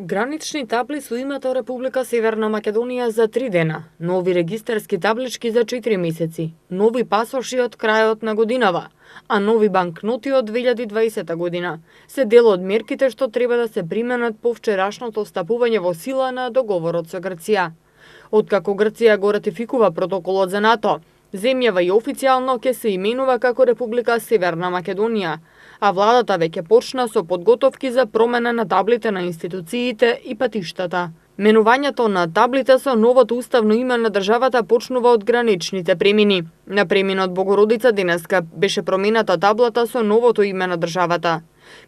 Гранични табли со името Република Северна Македонија за 3 дена, нови регистарски таблички за 4 месеци, нови пасоши од крајот на годинава, а нови банкноти од 2020 година се дел од мерките што треба да се применат по вчерашното стапување во сила на договорот со Грција. Откако Грција го ратификува протоколот за НАТО, земјава и официјално ќе се именува како Република Северна Македонија, а владата веќе почна со подготовки за промена на таблите на институциите и патиштата. Менувањето на таблите со новото уставно име на државата почнува од граничните премини. На преминот Богородица денеска беше промената таблата со новото име на државата.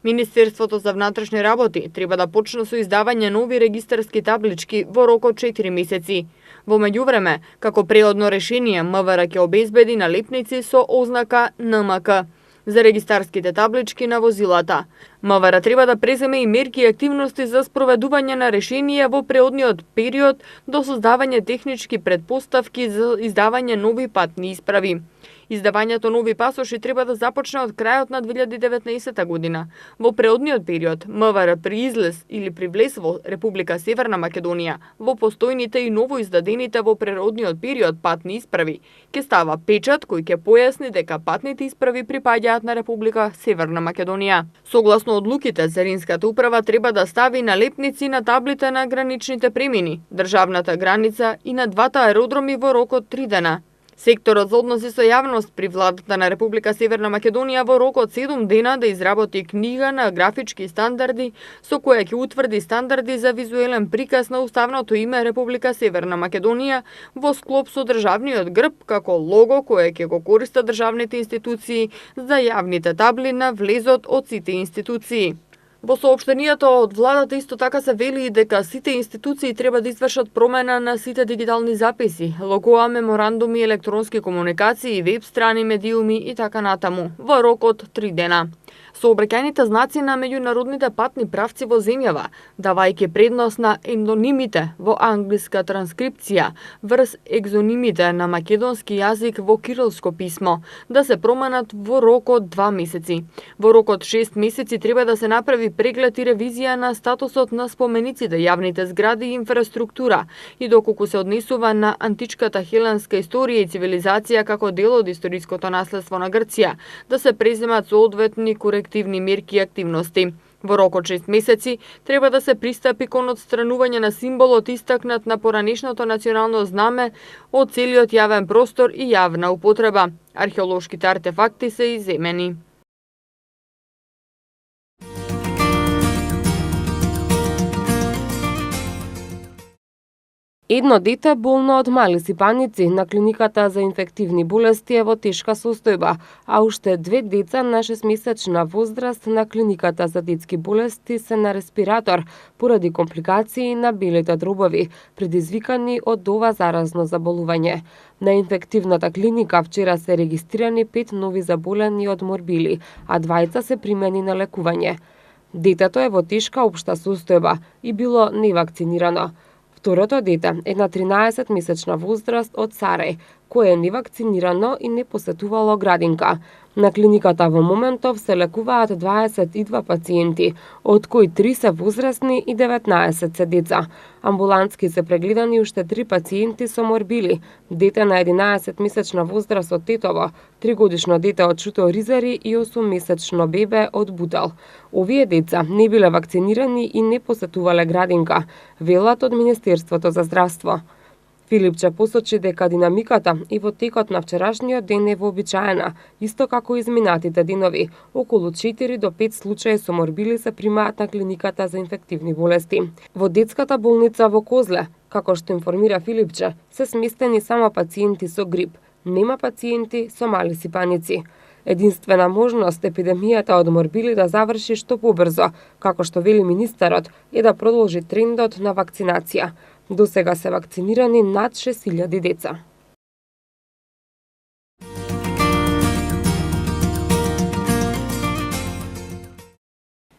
Министерството за внатрешни работи треба да почне со издавање нови регистарски таблички во рок од 4 месеци. Во меѓувреме, како преодно решение, МВР ќе обезбеди налепници со ознака НМК за регистарските таблички на возилата. МВР треба да преземе и мерки и активности за спроведување на решение во преодниот период до создавање технички претпоставки за издавање нови патни исправи. Издавањето нови пасоши треба да започне од крајот на 2019 година. Во преодниот период, МВР при излез или при влез во Република Северна Македонија, во постојните и ново издадените во природниот период патни исправи, ќе става печат кој ќе појасни дека патните исправи припаѓаат на Република Северна Македонија. Согласно одлуките, Царинската управа треба да стави налепници на таблите на граничните премини, државната граница и на двата аеродроми во рок од 3 дена. Секторот за односи со јавност при владата на Република Северна Македонија во рок од 7 дена да изработи книга на графички стандарди со која ќе утврди стандарди за визуелен приказ на уставното име Република Северна Македонија во склоп со државниот грб како лого кое ќе го користат државните институции за јавните табли на влезот од сите институции. Во соопштенијата од владата исто така се вели дека сите институции треба да извршат промена на сите дигитални записи, логоа, меморандуми, електронски комуникации, веб страни, медиуми и така натаму, во рок од 3 дена. Сообраќајните знаци на меѓународните патни правци во земјава, давајќи предност на ендонимите во англиска транскрипција врз екзонимите на македонски јазик во кирилско писмо, да се променат во рок од 2 месеци. Во рок од 6 месеци треба да се направи преглед и ревизија на статусот на спомениците, јавните згради и инфраструктура, и доколку се однесува на античката хеленска историја и цивилизација како дел од историското наследство на Грција, да се преземат соодветни корективни мерки и активности. Во рок од 6 месеци треба да се пристапи кон отстранување на символот истакнат на поранешното национално знаме од целиот јавен простор и јавна употреба. Археолошките артефакти се иземени. Едно дете болно од мали сипаници на клиниката за инфективни болести е во тешка состојба, а уште 2 деца на 6-месечна возраст на клиниката за детски болести се на респиратор поради компликации на белите дробови, предизвикани од ова заразно заболување. На инфективната клиника вчера се регистрирани 5 нови заболени од морбили, а 2 се примени на лекување. Детето е во тешка општа состојба и било невакцинирано. Второто дете е на 13-месечна возраст од Сарај, кое е невакцинирано и не посетувало градинка. На клиниката во моментов се лекуваат 22 пациенти, од кои 3 се возрастни и 19 се деца. Амбулантски се прегледани уште 3 пациенти со морбили, дете на 11-месечна возраст од Тетово, 3-годишно дете од Шуто Ризари и 8-месечно бебе од Бутел. Овие деца не биле вакцинирани и не посетувале градинка, велат од Министерството за здравство. Филипче посочи дека динамиката и во текот на вчерашниот ден е вообичаена, исто како изминатите денови. Околу 4 до 5 случаи со морбили се примаат на клиниката за инфективни болести. Во детската болница во Козле, како што информира Филипче, се сместени само пациенти со грип. Нема пациенти со мали сипаници. Единствена можност епидемијата од морбили да заврши што побрзо, како што вели министерот, е да продолжи трендот на вакцинација. До сега се вакцинирани над 6000 деца.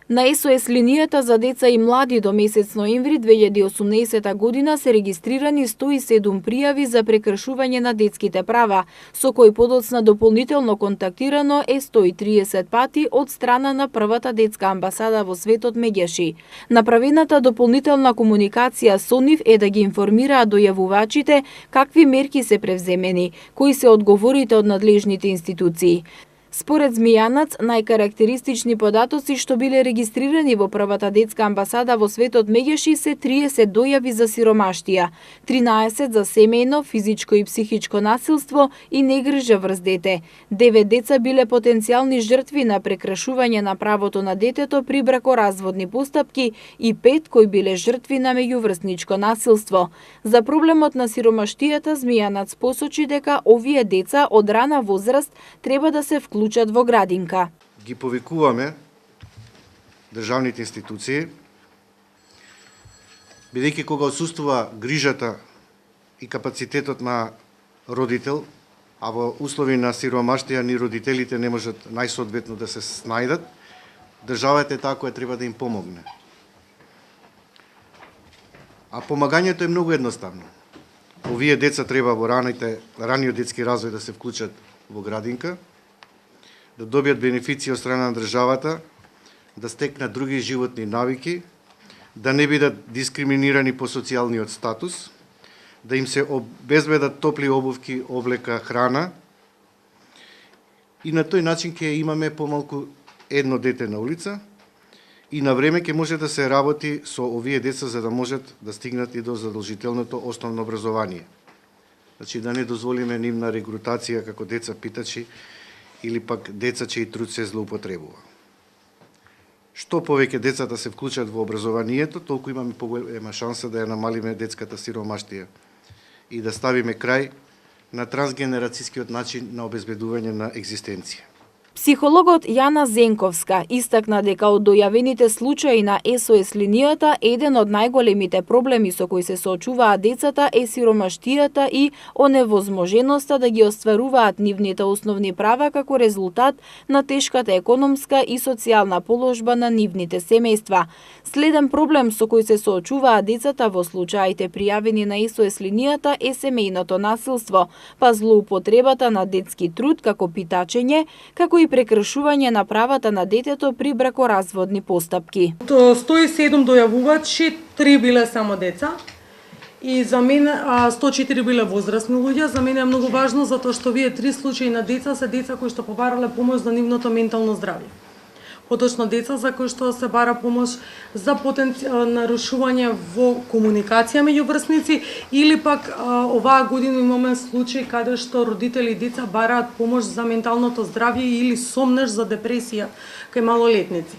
На СОС линијата за деца и млади до месец ноември 2018 година се регистрирани 107 пријави за прекршување на детските права, со кои подоцна дополнително контактирано е 130 пати од страна на првата детска амбасада во светот Меѓаши. Направената дополнителна комуникација со нив е да ги информираат дојавувачите какви мерки се превземени, кои се одговорите од надлежните институции. Според Змијанац, најкарактеристични податоци што биле регистрирани во првата детска амбасада во светот Меѓаши се 30 дојави за сиромаштија, 13 за семејно, физичко и психичко насилство и негрижа врз дете. 9 деца биле потенцијални жртви на прекршување на правото на детето при бракоразводни постапки и 5 кои биле жртви на меѓуврсничко насилство. За проблемот на сиромаштијата, Змијанац посочи дека овие деца од рана возраст треба да се вклучат во градинка. Ги повикуваме државните институции, бидејќи кога отсуствува грижата и капацитетот на родител, а во услови на сиромаштија ни родителите не можат најсоодветно да се снајдат, државата е таа која треба да им помогне. А помагањето е многу едноставно. Овие деца треба во раниот детски развој да се вклучат во градинка, да добијат бенефиции од страна на државата, да стекнат други животни навики, да не бидат дискриминирани по социјалниот статус, да им се обезбедат топли обувки, облека, храна и на тој начин ќе имаме помалку едно дете на улица и на време ќе може да се работи со овие деца за да можат да стигнат и до задолжителното основно образование. Значи да не дозволиме нивна регрутација како деца питачи или пак деца чиј труд се злоупотребува. Што повеќе децата се вклучат во образованието, толку имаме поголема шанса да ја намалиме детската сиромаштија и да ставиме крај на трансгенерацијскиот начин на обезбедување на екзистенција. Психологот Јана Зенковска истакна дека од дојавените случаи на СОС линијата, еден од најголемите проблеми со кои се соочуваат децата е сиромаштијата и оневозможеноста да ги остваруваат нивните основни права како резултат на тешката економска и социјална положба на нивните семејства. Следен проблем со кој се соочуваат децата во случаите пријавени на СОС линијата е семејното насилство, па злоупотребата на детски труд како питачење, како и прекршување на правата на детето при бракоразводни постапки. Од 107 дојавувачи, 3 биле само деца и за мене 104 биле возрастни луѓе. За мене е многу важно затоа што овие 3 случаи на деца се деца кои што побарале помош за нивното ментално здравје. Поточно деца за кои што се бара помош за нарушување во комуникација меѓу врсници или пак оваа година имаме случаи каде што родители и деца бараат помош за менталното здравје или сомнеш за депресија кај малолетници.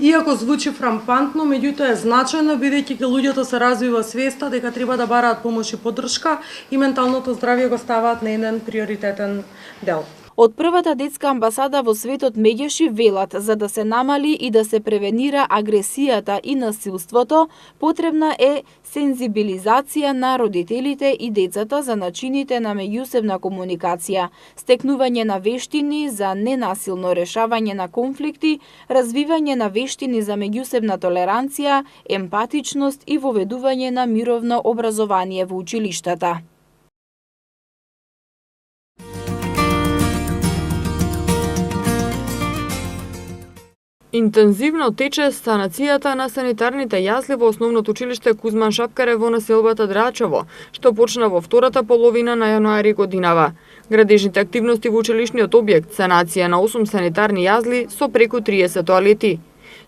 Иако звучи фрампантно, меѓутоа е значајно бидејќи кај луѓето се развива свеста дека треба да бараат помош и поддршка и менталното здравје го ставаат на еден приоритетен дел. Од првата детска амбасада во светот Меѓаши велат за да се намали и да се превенира агресијата и насилството, потребна е сензибилизација на родителите и децата за начините на меѓусебна комуникација, стекнување на вештини за ненасилно решавање на конфликти, развивање на вештини за меѓусебна толеранција, емпатичност и воведување на мировно образование во училиштата. Интензивно тече санацијата на санитарните јазли во основното училиште Кузман Шапкарев во населбата Драчево, што почна во втората половина на јануари годинава. Градежните активности во училишниот објект, санација на 8 санитарни јазли со преку 30 тоалети.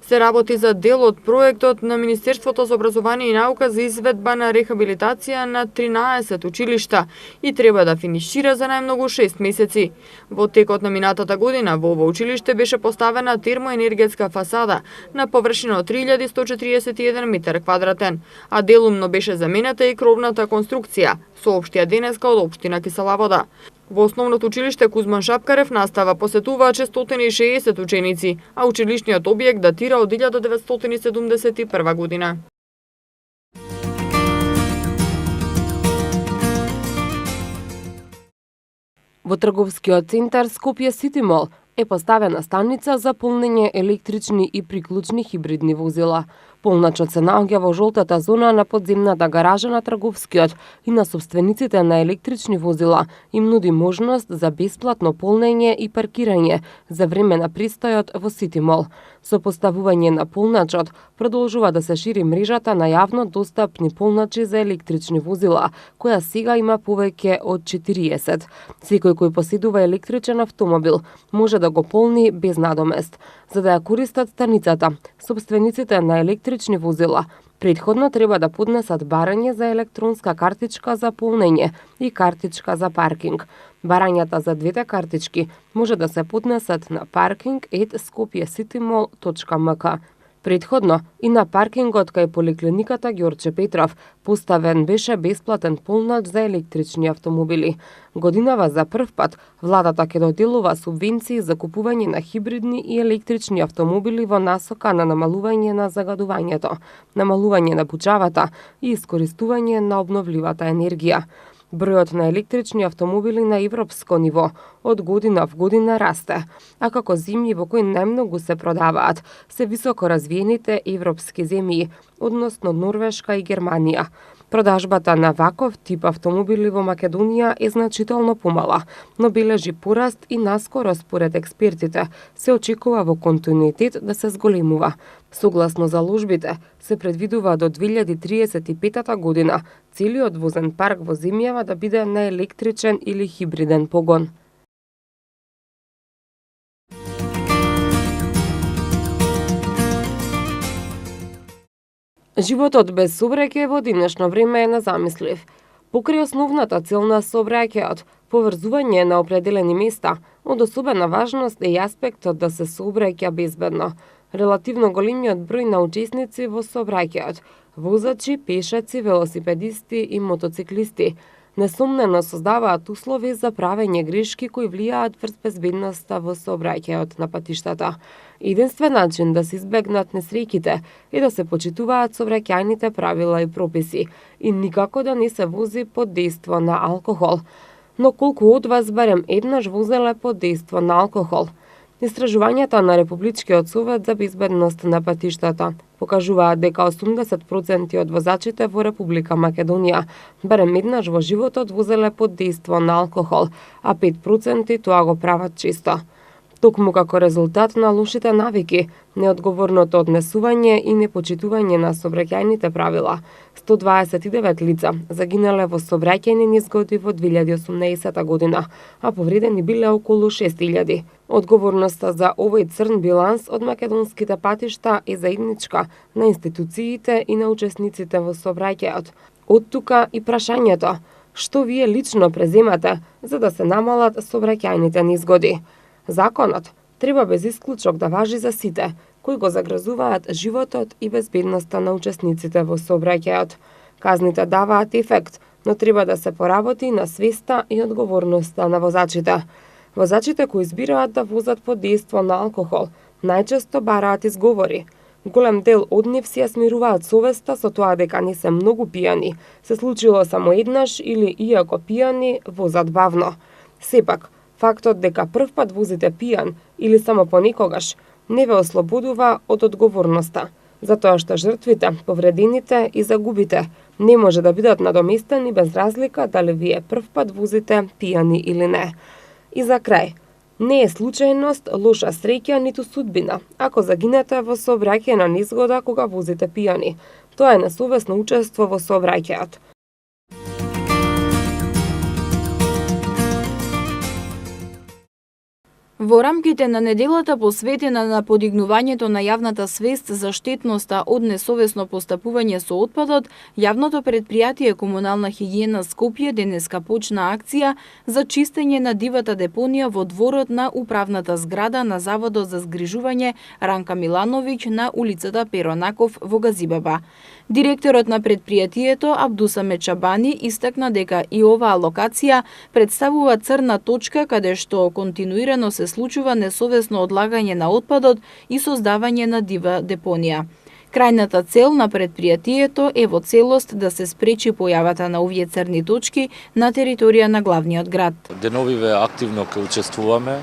Се работи за дел од проектот на Министерството за образование и наука за изведба на рехабилитација на 13 училишта и треба да финишира за најмногу 6 месеци. Во текот на минатата година во ова училиште беше поставена термоенергетска фасада на површина од 3141 метар квадратен, а делумно беше заменета и кровната конструкција, соопштија денеска од општина Кисела Вода. Во основното училиште Кузман Шапкарев настава посетуваат 660 ученици, а училишниот објект датира од 1971 година. Во трговскиот центар Скопје Сити Мол е поставена станица за полнење електрични и приклучни хибридни возила. Полначот се наоѓа во жолтата зона на подземната гаража на Трговскиот и на собствениците на електрични возила им нуди можност за бесплатно полнење и паркирање за време на пристојот во Сити Мол. Со поставување на полначот продолжува да се шири мрежата на јавно достапни полначи за електрични возила, која сега има повеќе од 40. Секој кој поседува електричен автомобил може да го полни без надомест. За да ја користат станицата, собствениците на електрични возила претходно треба да поднесат барање за електронска картичка за полнење и картичка за паркинг. Барањата за двете картички може да се поднесат на parking@skopjecitymall.mk. Претходно и на паркингот кај поликлиниката Ѓорче Петров поставен беше бесплатен полнач за електрични автомобили. Годинава за прв пат владата ќе доделува субвенции за купување на хибридни и електрични автомобили во насока на намалување на загадувањето, намалување на бучавата и искористување на обновливата енергија. Бројот на електрични автомобили на европско ниво од година в година расте, а како земји во кои најмногу се продаваат се високо развиените европски земји, односно Норвешка и Германија. Продажбата на ваков тип автомобили во Македонија е значително помала, но бележи пораст и наскоро според експертите се очекува во континуитет да се зголемува. Согласно заложбите, се предвидува до 2035 година целиот возен парк во земјава да биде на електричен или хибриден погон. Животот без сообраќај во денешно време е незамислив. Покрај основната цел на сообраќајот, поврзување на определени места, од особена важност е и аспектот да се сообраќа безбедно. Релативно големиот број на учесници во сообраќајот, возачи, пешаци, велосипедисти и мотоциклисти, несомнено создаваат услови за правење грешки кои влијаат врз безбедноста во сообраќајот на патиштата. Единствен начин да се избегнат несреќите е да се почитуваат сообраќајните правила и прописи и никако да не се вози под дејство на алкохол. Но колку од вас барем еднаш возеле под дејство на алкохол? Истражувањата на Републичкиот совет за безбедност на патиштата покажуваат дека 80% од возачите во Република Македонија барем еднаш во животот возеле под дејство на алкохол, а 5% тоа го прават често. Токму како резултат на лошите навики, неодговорното однесување и непочитување на сообраќајните правила, 129 лица загинале во сообраќајни незгоди во 2018 година, а повредени биле околу 6000. Одговорноста за овој црн биланс од македонските патишта е заедничка на институциите и на учесниците во сообраќајот. Од тука и прашањето, што вие лично преземате за да се намалат сообраќајните незгоди? Законот треба без исклучок да важи за сите кои го загрозуваат животот и безбедноста на учесниците во сообраќајот. Казните даваат ефект, но треба да се поработи на свеста и одговорноста на возачите. Возачите кои избираат да возат под дејство на алкохол најчесто бараат изговори. Голем дел од нив си ја смируваат совеста со тоа дека не се многу пијани, се случило само еднаш или иако пијани возат бавно. Сепак, фактот дека првпат возите пијан или само понекогаш не ве ослободува од одговорноста, затоа што жртвите, повредените и загубите не може да бидат надоместени без разлика дали вие првпат возите пијани или не. И за крај, не е случајност, лоша среќа ниту судбина ако загинете во сообраќајна незгода кога возите пијани. Тоа е несовесно учество во сообраќајот. Во рамките на неделата посветена на подигнувањето на јавната свест за штетноста од несовесно постапување со отпадот, јавното предпријатие Комунална хигиена Скопје денеска почна акција за чистење на дивата депонија во дворот на управната зграда на Заводот за згрижување Ранка Милановиќ на улицата Перонаков во Газибаба. Директорот на предпријатието Абдусаме Чабани истакна дека и оваа локација представува црна точка каде што континуирано се случува несовесно одлагање на отпадот и создавање на дива депонија. Крајната цел на предпријатието е во целост да се спречи појавата на овие црни точки на територија на главниот град. Деновиве активно ке учествуваме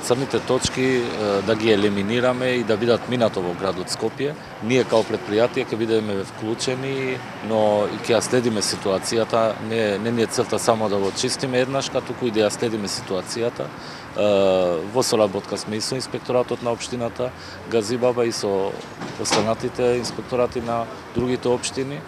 црните точки да ги елиминираме и да бидат минато во градот Скопје. Ние као предпријатие ќе бидеме вклучени, но и ќе ја следиме ситуацијата. Не ни е целта само да го чистиме еднашка, туку и да ја следиме ситуацијата. Во соработка сме и со инспекторатот на општината Газибаба и со останатите инспекторати на другите општини.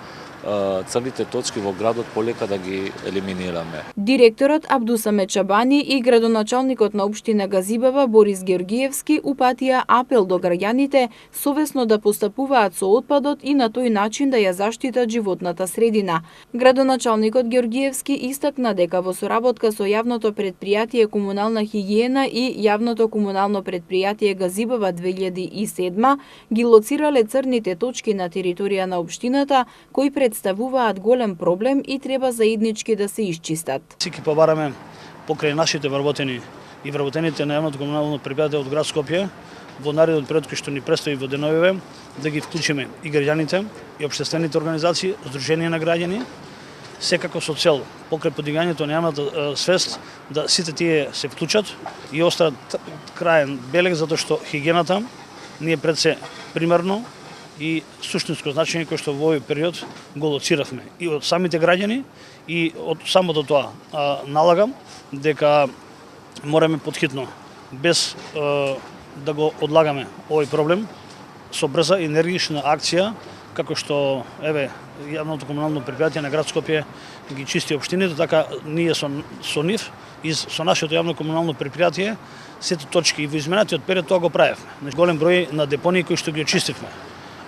Црните точки во градот полека да ги елиминираме. Директорот Абдусаме Чабани и градоначалникот на општина Газибаба Борис Георгиевски упатија апел до граѓаните совесно да постапуваат со отпадот и на тој начин да ја заштитат животната средина. Градоначалникот Георгиевски истакна дека во соработка со јавното предпријатие Комунална хигиена и јавното комунално предпријатие Газибаба 2007 ги лоцирале црните точки на територија на општината кои представуваат голем проблем и треба заеднички да се исчистат. Сики побараме покрај нашите вработени и вработените на јавното комунално предпријатие од град Скопје во наредот период кој што ни предстои во деновиве да ги вклучиме и граѓаните и општествените организации, здруженија на граѓани, секако со цел покрај подигањето на јавната свест да сите тие се вклучат и остават краен белег затоа што хигиената ние пред се примерно и суштинско значење кој што во овој период го лоциравме и од самите граѓани и од самото тоа налагам дека мораме потхитно без да го одлагаме овој проблем со брза енергична акција како што јавното комунално предпријатие на град Скопје ги чисти општините, така ние со нив и со нашето јавно комунално предпријатие сите точки и во изминатиот период тоа го правевме. Голем број на депонии кои што ги очистивме.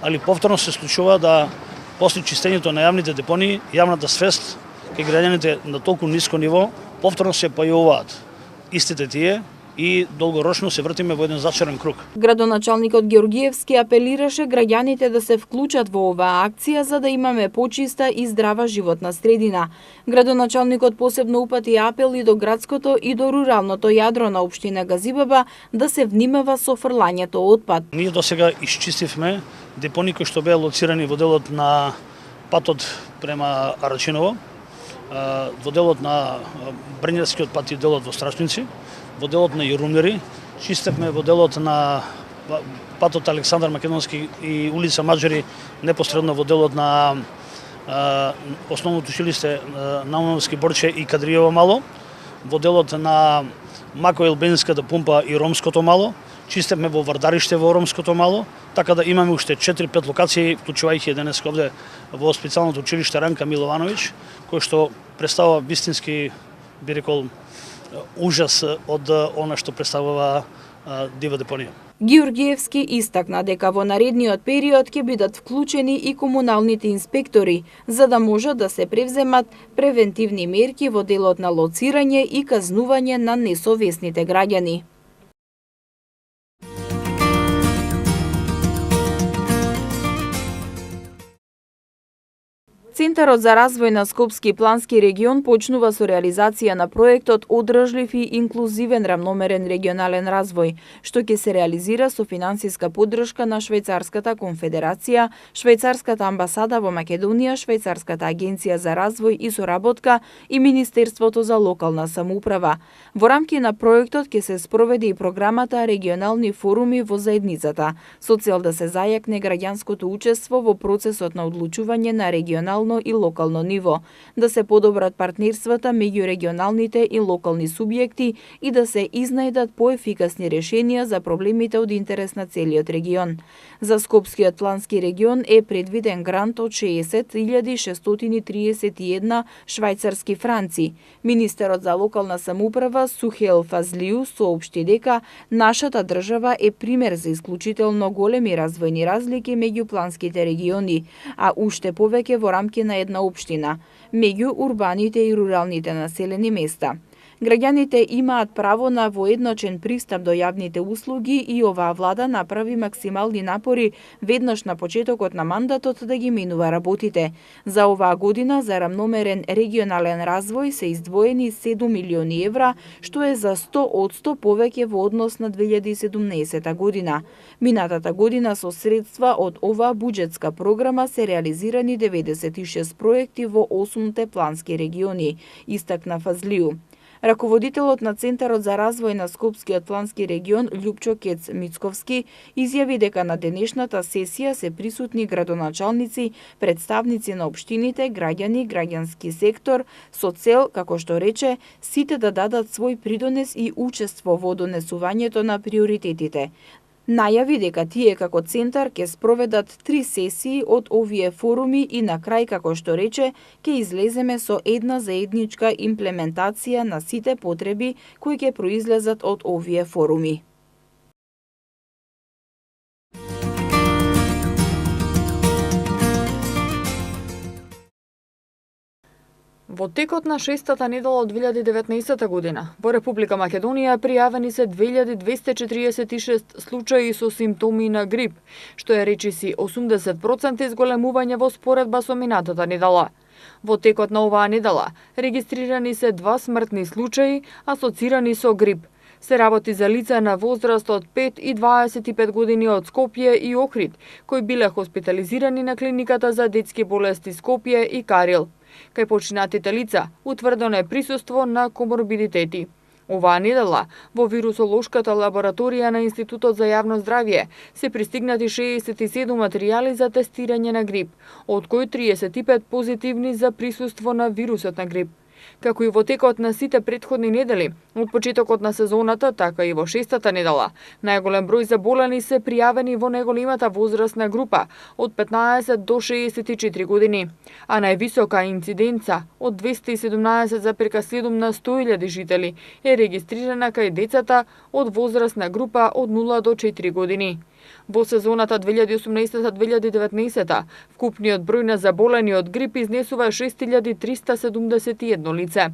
Али повторно се случува да после чистењето на јавните депонии, јавната свест кај граѓаните на толку ниско ниво, повторно се појавуваат истите тие и долгорочно се вртиме во еден зачарен круг. Градоначалникот Георгиевски апелираше граѓаните да се вклучат во оваа акција за да имаме почиста и здрава животна средина. Градоначалникот посебно упати апел и до градското и до руралното јадро на општина Газибаба да се внимава со фрлањето отпад. Ние досега исчистивме депонии кои што беа лоцирани во делот на патот према Арачиново, во делот на Брњевскиот пат и делот во Страшници, во делот на Јурумнери, чистевме во делот на патот Александар Македонски и улица Маџари, непосредно во делот на основното училиште Наумовски Борче и Кадриево мало, во делот на Мако Елбенската пумпа и Ромското мало, чистевме во Вардариште во Ромското мало, така да имаме уште 4-5 локации, вклучувајќи денеска овде во специјалното училиште Ранка Миловановиќ, кој што представува вистински, би рекол, ужас од она што представува дива депонија. Георгиевски истакна дека во наредниот период ќе бидат вклучени и комуналните инспектори, за да можат да се превземат превентивни мерки во делот на лоцирање и казнување на несовесните граѓани. Центарот за развој на Скопски плански регион почнува со реализација на проектот Одржлив и инклузивен рамномерен регионален развој, што ќе се реализира со финансиска поддршка на Швајцарската конфедерација, Швајцарската амбасада во Македонија, Швајцарската агенција за развој и соработка и Министерството за локална самоуправа. Во рамки на проектот ќе се спроведе и програмата Регионални форуми во заедницата, со цел да се зајакне граѓанското учество во процесот на одлучување на регионално и локално ниво, да се подобрат партнерствата меѓу регионалните и локални субјекти и да се изнајдат поефикасни решенија за проблемите од интерес на целиот регион. За Скопскиот плански регион е предвиден грант од 60.631 швајцарски франци. Министерот за локална самоуправа Сухел Фазлиу соопшти дека нашата држава е пример за исклучително големи развојни разлики меѓу планските региони, а уште повеќе во рамки на една општина, меѓу урбаните и руралните населени места. Граѓаните имаат право на воедночен пристап до јавните услуги и оваа влада направи максимални напори веднаш на почетокот на мандатот да ги менува работите. За оваа година за рамномерен регионален развој се издвоени 7 милиони евра, што е за 100% повеќе во однос на 2017 година. Минатата година со средства од оваа буџетска програма се реализирани 96 проекти во 8 плански региони, истакна Фазлиу. Раководителот на Центарот за развој на Скопскиот плански регион Љупчо Кец Мицковски изјави дека на денешната сесија се присутни градоначалници, представници на општините, граѓани, граѓански сектор, со цел, како што рече, сите да дадат свој придонес и учество во донесувањето на приоритетите. Најави дека тие како центар ќе спроведат 3 сесии од овие форуми и на крај, како што рече, ќе излеземе со една заедничка имплементација на сите потреби кои ќе произлезат од овие форуми. Во текот на шестата недела од 2019 година, во Република Македонија пријавени се 2246 случаи со симптоми на грип, што е речиси 80% изголемување во споредба со минатата недела. Во текот на оваа недела регистрирани се 2 смртни случаи асоцирани со грип. Се работи за лица на возраст од 5 и 25 години од Скопје и Охрид, кои биле хоспитализирани на клиниката за детски болести Скопје и Карил. Кај починатите лица утврдено е присуство на коморбидитети. Оваа недела во вирусолошката лабораторија на Институтот за јавно здравје се пристигнати 67 материјали за тестирање на грип, од кои 35 позитивни за присуство на вирусот на грип. Како и во текот на сите претходни недели, од почетокот на сезоната, така и во шестата недела, најголем број заболени се пријавени во најголемата возрастна група од 15 до 64 години, а највисока инциденца од 217,7 на 100.000 жители е регистрирана кај децата од возрастна група од 0 до 4 години. Во сезоната 2018-2019 вкупниот број на заболени од грип изнесува 6371 лице.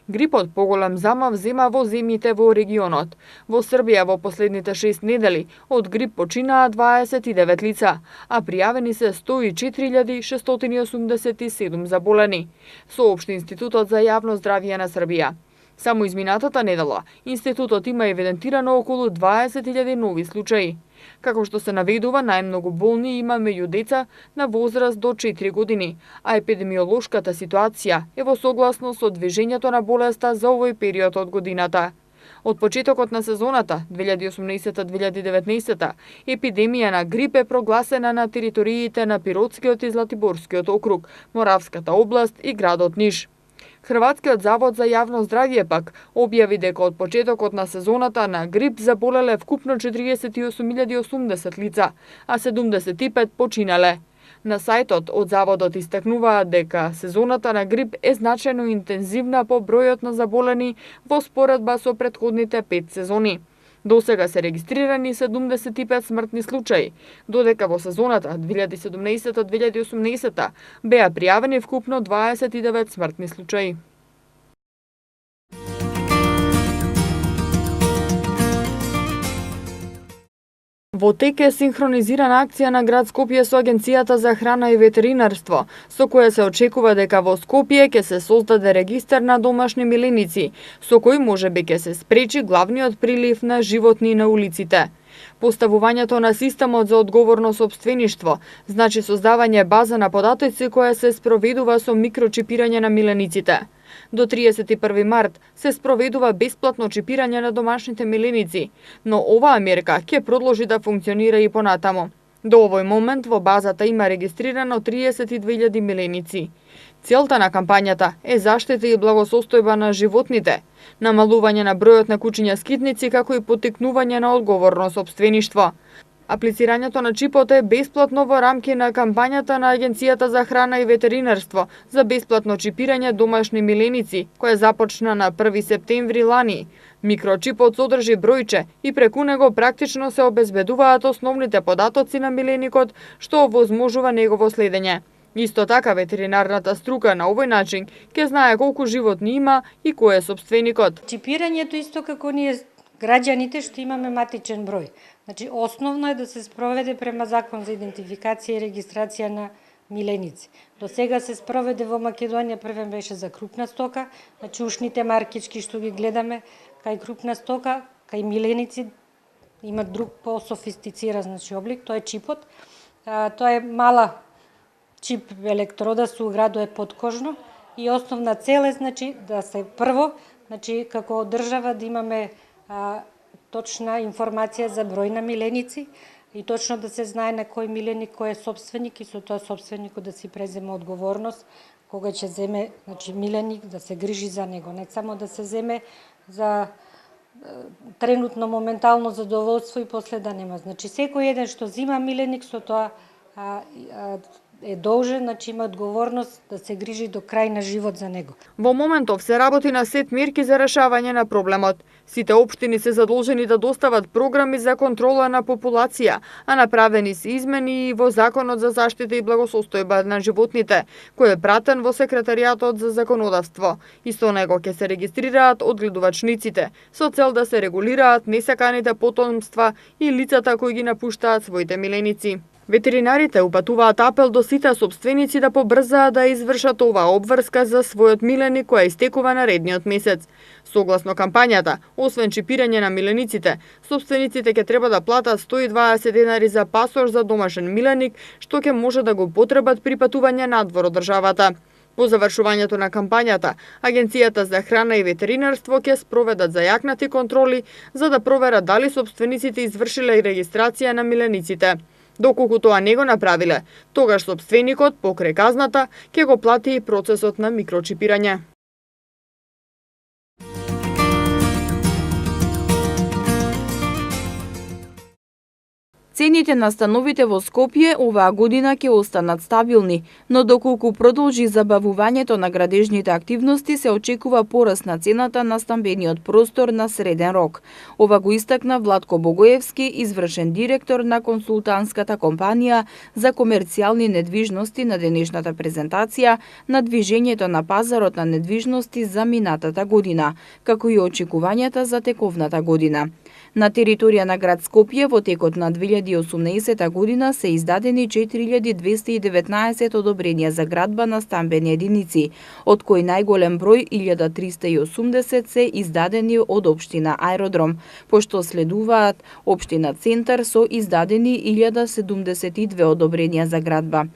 Грипот поголем замав зема во земјите во регионот. Во Србија во последните 6 недели од грип починаа 29 лица, а пријавени се 104.687 заболени, соопшти Институтот за јавно здравје на Србија. Само изминатата недела, Институтот има евидентирано околу 20.000 нови случаи. Како што се наведува, најмногу болни има меѓу деца на возраст до 4 години, а епидемиолошката ситуација е во согласно со движењето на болеста за овој период од годината. Од почетокот на сезоната 2018-2019 епидемија на грип е прогласена на териториите на Пиротскиот и Златиборскиот округ, Моравската област и градот Ниш. Хрватскиот завод за јавно здравје пак објави дека од почетокот на сезоната на грип заболеле вкупно 48.080 лица, а 75 починале. На сајтот од заводот истакнуваат дека сезоната на грип е значајно интензивна по бројот на заболени во споредба со претходните 5 сезони. До сега се регистрирани 75 смртни случаи, додека во сезоната 2017-2018 беа пријавени вкупно 29 смртни случаи. Во тек е синхронизирана акција на град Скопје со Агенцијата за храна и ветеринарство, со која се очекува дека во Скопје ќе се создаде регистар на домашни миленици, со кој можеби ќе се спречи главниот прилив на животни на улиците. Поставувањето на системот за одговорно сопствеништво значи создавање база на податоци која се спроведува со микрочипирање на милениците. До 31 март се спроведува бесплатно чипирање на домашните миленици, но оваа мерка ќе продолжи да функционира и понатамо. До овој момент во базата има регистрирано 32.000 миленици. Целта на кампањата е заштита и благосостојба на животните, намалување на бројот на кучиња скитници, како и поттикнување на одговорно сопствеништво. Аплицирањето на чипот е бесплатно во рамки на кампањата на Агенцијата за храна и ветеринарство за бесплатно чипирање домашни миленици, која започна на 1 септември лани. Микрочипот содржи бројче и преку него практично се обезбедуваат основните податоци на миленикот, што овозможува негово следење. Исто така, ветеринарната струка на овој начин ќе знае колку животни има и кој е сопственикот. Чипирањето исто како ние граѓаните што имаме матичен број. Значи, основно е да се спроведе према закон за идентификација и регистрација на миленици. До сега се спроведе во Македонија, првен беше за крупна стока, значи ушните маркички што ги гледаме, кај крупна стока, кај миленици имат друг по-софистициран значи облик, тоа е чипот. Тоа е мала чип електрода со уградува подкожно и основна цел е значи да се прво значи како држава да имаме точна информација за број на миленици и точно да се знае на кој миленик кој е собственик и со тоа собственикот да си преземе одговорност кога ќе земе, значи миленик да се грижи за него, не само да се земе за тренутно моментално задоволство и после да нема. Значи секој еден што зима миленик со тоа е должен, значи има одговорност да се грижи до крај на живот за него. Во моментов се работи на сет мерки за решавање на проблемот. Сите општини се задолжени да достават програми за контрола на популација, а направени се измени и во Законот за заштита и благосостојба на животните, кој е пратен во Секретаријатот за законодавство. И со него ќе се регистрираат одгледувачниците, со цел да се регулираат несаканите потомства и лицата кои ги напуштаат своите миленици. Ветеринарите упатуваат апел до сите собственици да побрзаат да извршат оваа обврска за својот миленик која истекува наредниот месец. Согласно кампањата, освен чипирање на милениците, собствениците ќе треба да платат 120 денари за пасош за домашен миленик, што ќе може да го потребат при патување надвор од државата. По завршувањето на кампањата, Агенцијата за храна и ветеринарство ќе спроведат зајакнати контроли за да проверат дали собствениците извршиле регистрација на милениците. Доколку тоа не го направиле, тогаш собственикот покрај казната ќе го плати и процесот на микрочипирање. Цените на становите во Скопје оваа година ќе останат стабилни, но доколку продолжи забавувањето на градежните активности, се очекува пораст на цената на стамбениот простор на среден рок. Ова го истакна Владко Богоевски, извршен директор на консултантската компанија за комерцијални недвижности на денешната презентација на движењето на пазарот на недвижности за минатата година, како и очекувањата за тековната година. На територија на град Скопје во текот на 2018 година се издадени 4219 одобренија за градба на стамбени единици, од кои најголем број 1380 се издадени од општина Аеродром, пошто следуваат општина Центар со издадени 1072 одобренија за градба.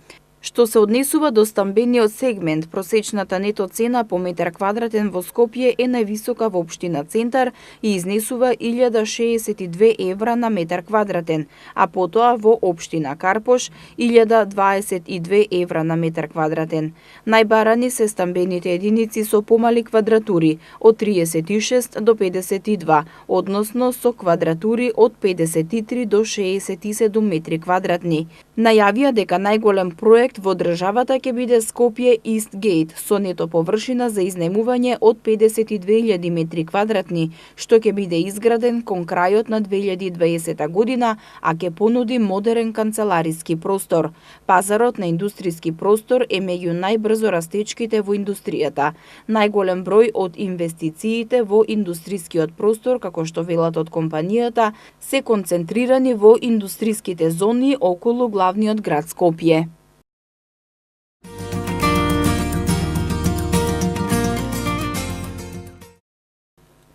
Што се однесува до стамбениот сегмент, просечната нето цена по метар квадратен во Скопје е највисока во општина Центар и изнесува 1062 евра на метар квадратен, а потоа во општина Карпош 1022 евра на метар квадратен. Најбарани се стамбените единици со помали квадратури од 36 до 52, односно со квадратури од 53 до 67 метри квадратни. Најавија дека најголем проект во државата ќе биде Скопје Ист Гейт со нето површина за изнемување од 52.000 метри квадратни, што ќе биде изграден кон крајот на 2020 година, а ќе понуди модерен канцелариски простор. Пазарот на индустријски простор е меѓу најбрзо растечките во индустријата. Најголем број од инвестициите во индустрискиот простор, како што велат од компанијата, се концентрирани во индустриските зони околу главниот град Скопје.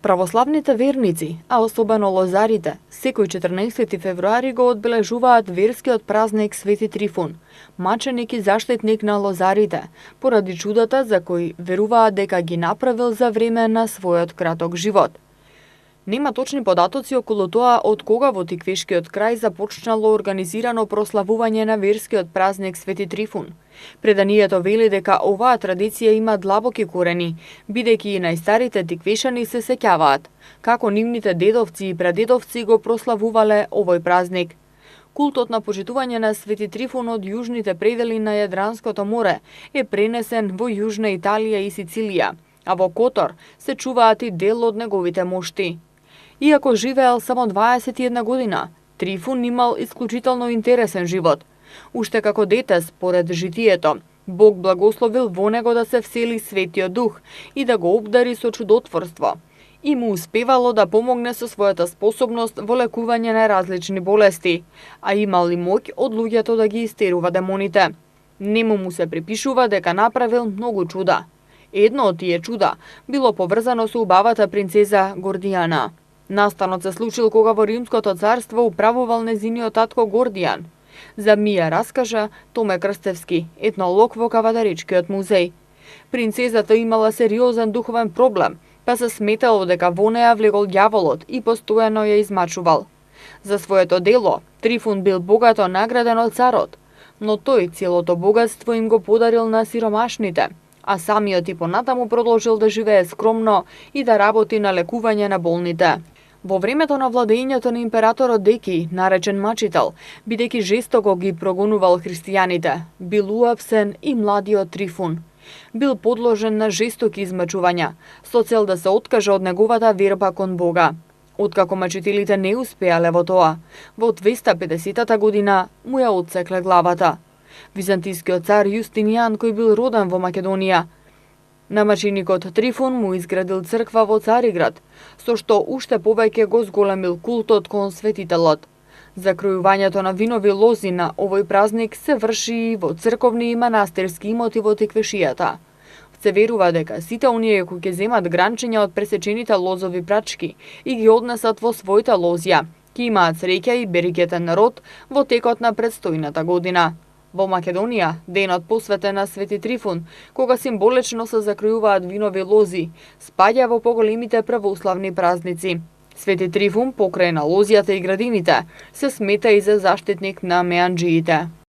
Православните верници, а особено лозарите, секој 14 февруари го одбележуваат верскиот празник Свети Трифун, маченик и заштитник на лозарите, поради чудата за кои веруваат дека ги направил за време на својот краток живот. Нема точни податоци околу тоа од кога во Тиквешкиот крај започнало организирано прославување на верскиот празник Свети Трифун. Преданието вели дека оваа традиција има длабоки корени, бидејќи и најстарите тиквешани се сеќаваат како нивните дедовци и прадедовци го прославувале овој празник. Култот на почитување на Свети Трифун од јужните предели на Јадранското море е пренесен во Јужна Италија и Сицилија, а во Котор се чуваат и дел од неговите мошти. Иако живеел само 21 година, Трифун имал исклучително интересен живот. Уште како дете, според житието, Бог благословил во него да се всели Светиот Дух и да го обдари со чудотворство. И му успевало да помогне со својата способност во лекување на различни болести, а имал и моќ од луѓето да ги истерува демоните. Нему му се припишува дека направил многу чуда. Едно од тие чуда било поврзано со убавата принцеза Гордијана. Настанот се случил кога во Римското царство управувал незиниот татко Гордијан. За Мија раскажа Томе Крстевски, етнолог во Кавадаричкиот музеј. Принцезата имала сериозен духовен проблем, па се сметало дека во неа влегол ѓаволот и постојано ја измачувал. За своето дело, Трифун бил богато награден од царот, но тој целото богатство им го подарил на сиромашните, а самиот и понатаму продолжил да живее скромно и да работи на лекување на болните. Во времето на владењето на императорот Деки, наречен Мачител, бидејќи жестоко ги прогонувал христијаните, бил уапсен и младиот Трифун. Бил подложен на жестоки измачувања, со цел да се откаже од неговата верба кон Бога. Откако мачителите не успеале во тоа, во 250 година му ја отсекле главата. Византискиот цар Јустинијан, кој бил роден во Македонија, на маченикот Трифун му изградил црква во Цариград, со што уште повеќе го зголемил култот кон светителот. Закројувањето на винови лози на овој празник се врши и во црковни и манастирски имоти во Теквешијата. Се верува дека сите оние кои ќе земат гранчиња од пресечените лозови прачки и ги однесат во своите лозја, ќе имаат среќа и берекетен народ во текот на предстојната година. Во Македонија, денот посветен на Свети Трифун, кога символично се закројуваат винови лози, спаѓа во поголемите православни празници. Свети Трифун, покрај на лозјата и градините, се смета и за заштитник на меанџиите.